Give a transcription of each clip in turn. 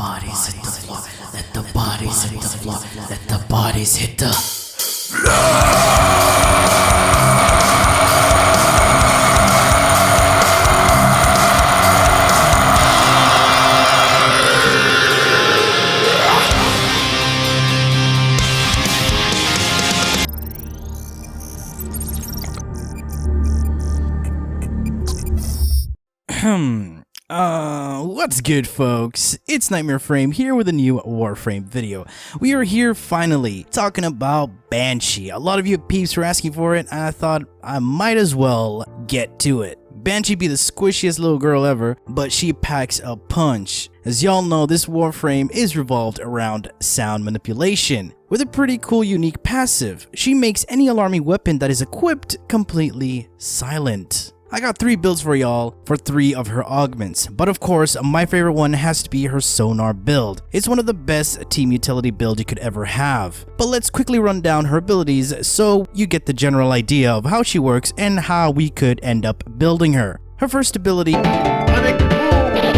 bodies hit the floor. Let the bodies hit the floor. Let the bodies hit the What's good, folks? It's NightmareFrame here with a new Warframe video. We are here finally talking about Banshee. A lot of you peeps were asking for it, and I thought I might as well get to it. Banshee be the squishiest little girl ever, but she packs a punch. As y'all know, this Warframe is revolved around sound manipulation, with a pretty cool unique passive. She makes any alarming weapon that is equipped completely silent. I got 3 builds for y'all for 3 of her augments, but of course my favorite one has to be her Sonar build. It's one of the best team utility builds you could ever have. But let's quickly run down her abilities so you get the general idea of how she works and how we could end up building her. Her first ability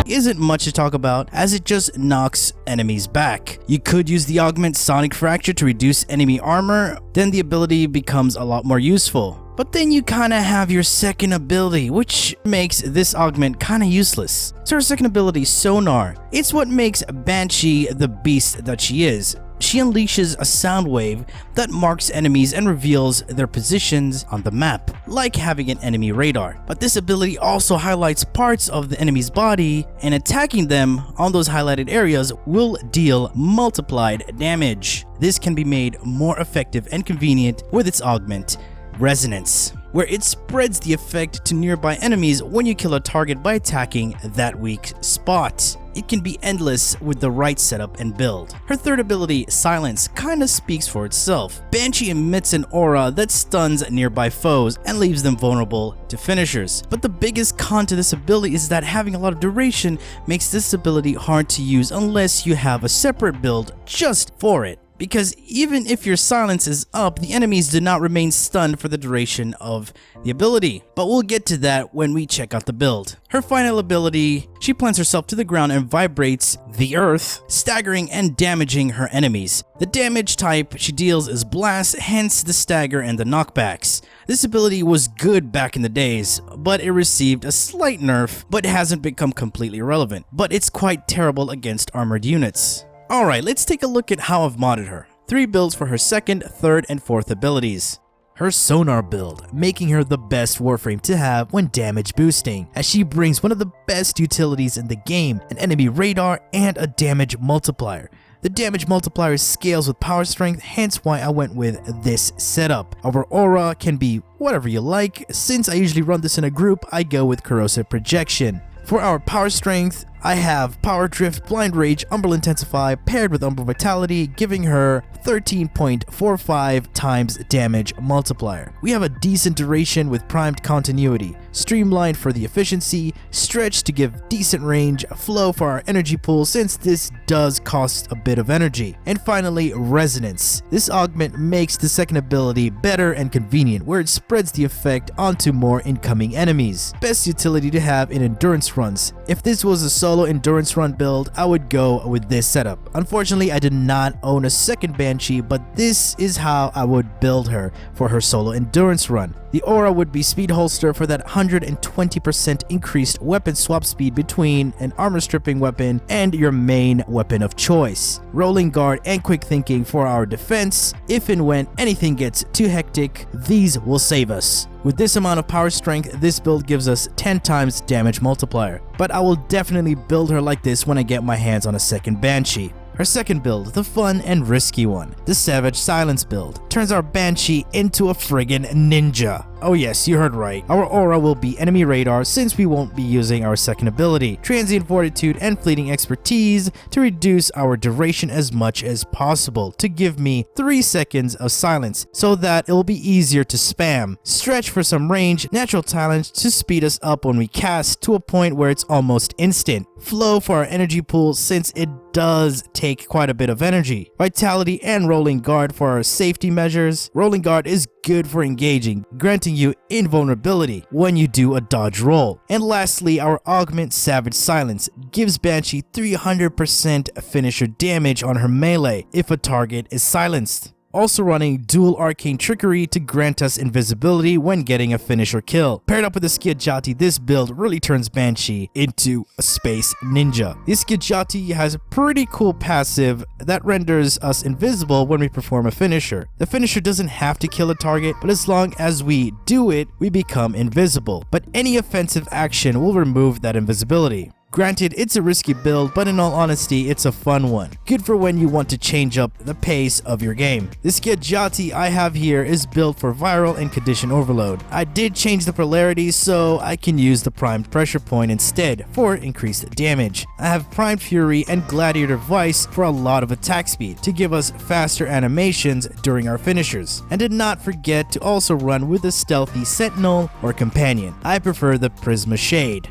isn't much to talk about, as it just knocks enemies back. You could use the augment Sonic Fracture to reduce enemy armor, then the ability becomes a lot more useful. But then you kinda have your second ability, which makes this augment kinda useless. So her second ability, Sonar, it's what makes Banshee the beast that she is. She unleashes a sound wave that marks enemies and reveals their positions on the map, like having an enemy radar. But this ability also highlights parts of the enemy's body, and attacking them on those highlighted areas will deal multiplied damage. This can be made more effective and convenient with its augment, Resonance, where it spreads the effect to nearby enemies when you kill a target by attacking that weak spot. It can be endless with the right setup and build. Her third ability, Silence, kinda speaks for itself. Banshee emits an aura that stuns nearby foes and leaves them vulnerable to finishers. But the biggest con to this ability is that having a lot of duration makes this ability hard to use unless you have a separate build just for it. Because even if your silence is up, the enemies do not remain stunned for the duration of the ability. But we'll get to that when we check out the build. Her final ability, she plants herself to the ground and vibrates the earth, staggering and damaging her enemies. The damage type she deals is blast, hence the stagger and the knockbacks. This ability was good back in the days, but it received a slight nerf, but hasn't become completely irrelevant. But it's quite terrible against armored units. Alright, let's take a look at how I've modded her. 3 builds for her second, third, and fourth abilities. Her Sonar build, making her the best Warframe to have when damage boosting, as she brings one of the best utilities in the game, an enemy radar and a damage multiplier. The damage multiplier scales with power strength, hence why I went with this setup. Our aura can be whatever you like. Since I usually run this in a group, I go with corrosive projection. For our power strength, I have Power Drift, Blind Rage, Umbral Intensify paired with Umbral Vitality, giving her 13.45 times damage multiplier. We have a decent duration with Primed Continuity, Streamlined for the efficiency, Stretch to give decent range, Flow for our energy pool since this does cost a bit of energy, and finally Resonance. This augment makes the second ability better and convenient, where it spreads the effect onto more incoming enemies. Best utility to have in endurance runs. If this was a solo endurance run build, I would go with this setup. Unfortunately, I did not own a second Banshee, but this is how I would build her for her solo endurance run. The aura would be Speed Holster for that 120% increased weapon swap speed between an armor stripping weapon and your main weapon of choice. Rolling Guard and Quick Thinking for our defense. If and when anything gets too hectic, these will save us. With this amount of power strength, this build gives us 10 times damage multiplier. But I will definitely build her like this when I get my hands on a second Banshee. Her second build, the fun and risky one, the Savage Silence build, turns our Banshee into a friggin' ninja. Oh yes, you heard right. Our aura will be enemy radar since we won't be using our second ability, Transient Fortitude and Fleeting Expertise to reduce our duration as much as possible to give me 3 seconds of silence so that it will be easier to spam. Stretch for some range, Natural Talent to speed us up when we cast to a point where it's almost instant. Flow for our energy pool since it does take quite a bit of energy. Vitality and Rolling Guard for our safety measures. Rolling Guard is good for engaging, granting you invulnerability when you do a dodge roll. And lastly, our Augment Savage Silence gives Banshee 300% finisher damage on her melee if a target is silenced. Also running Dual Arcane Trickery to grant us invisibility when getting a finish or kill. Paired up with the Skidjati, this build really turns Banshee into a space ninja. This Skidjati has a pretty cool passive that renders us invisible when we perform a finisher. The finisher doesn't have to kill a target, but as long as we do it, we become invisible. But any offensive action will remove that invisibility. Granted, it's a risky build, but in all honesty, it's a fun one. Good for when you want to change up the pace of your game. This Skidjati I have here is built for viral and condition overload. I did change the polarity so I can use the primed pressure point instead for increased damage. I have primed fury and gladiator vice for a lot of attack speed to give us faster animations during our finishers. And did not forget to also run with a stealthy sentinel or companion. I prefer the Prisma Shade.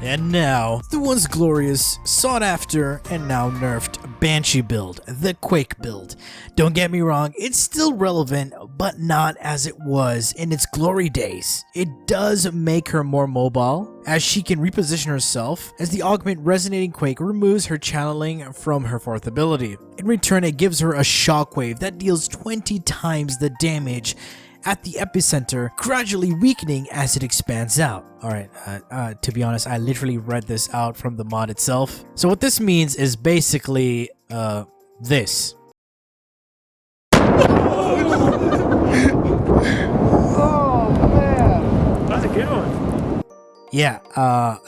And now, the once glorious, sought after, and now nerfed Banshee build, the Quake build. Don't get me wrong, it's still relevant, but not as it was in its glory days. It does make her more mobile, as she can reposition herself, as the Augment Resonating Quake removes her channeling from her 4th ability. In return, it gives her a shockwave that deals 20 times the damage at the epicenter, gradually weakening as it expands out. Alright, to be honest, I literally read this out from the mod itself. So what this means is basically, this. Oh man! That's a good one. Yeah,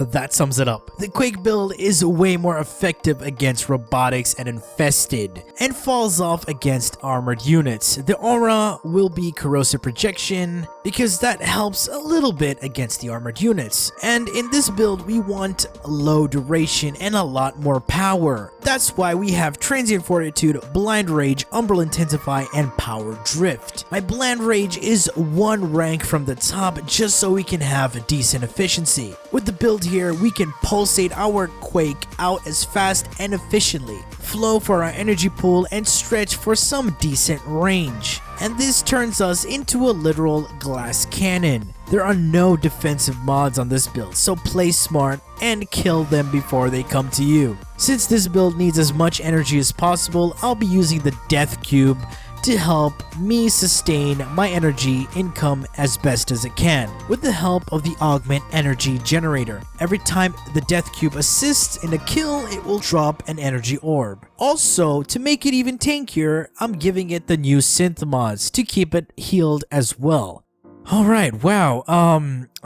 that sums it up. The Quake build is way more effective against robotics and infested, and falls off against armored units. The aura will be corrosive projection, because that helps a little bit against the armored units. And in this build, we want low duration and a lot more power. That's why we have Transient Fortitude, Blind Rage, Umbral Intensify, and Power Drift. My Blind Rage is one rank from the top just so we can have decent efficiency. With the build here, we can pulsate our Quake out as fast and efficiently, flow for our energy pool, and stretch for some decent range. And this turns us into a literal glass cannon. There are no defensive mods on this build, so play smart and kill them before they come to you. Since this build needs as much energy as possible, I'll be using the Death Cube to help me sustain my energy income as best as it can, with the help of the Augment Energy Generator. Every time the Death Cube assists in a kill, it will drop an energy orb. Also, to make it even tankier, I'm giving it the new synth mods to keep it healed as well. Alright, wow,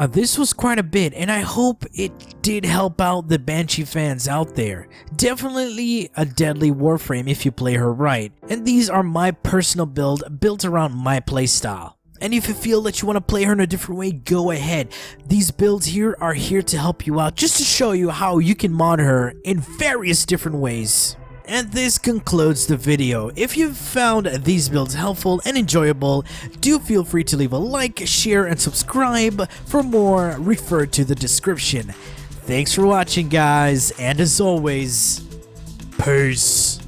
this was quite a bit, and I hope it did help out the Banshee fans out there. Definitely a deadly Warframe if you play her right, and these are my personal build built around my playstyle. And if you feel that you want to play her in a different way, go ahead. These builds here are here to help you out, just to show you how you can mod her in various different ways. And this concludes the video. If you found these builds helpful and enjoyable, do feel free to leave a like, share, and subscribe. For more, refer to the description. Thanks for watching, guys, and as always, peace.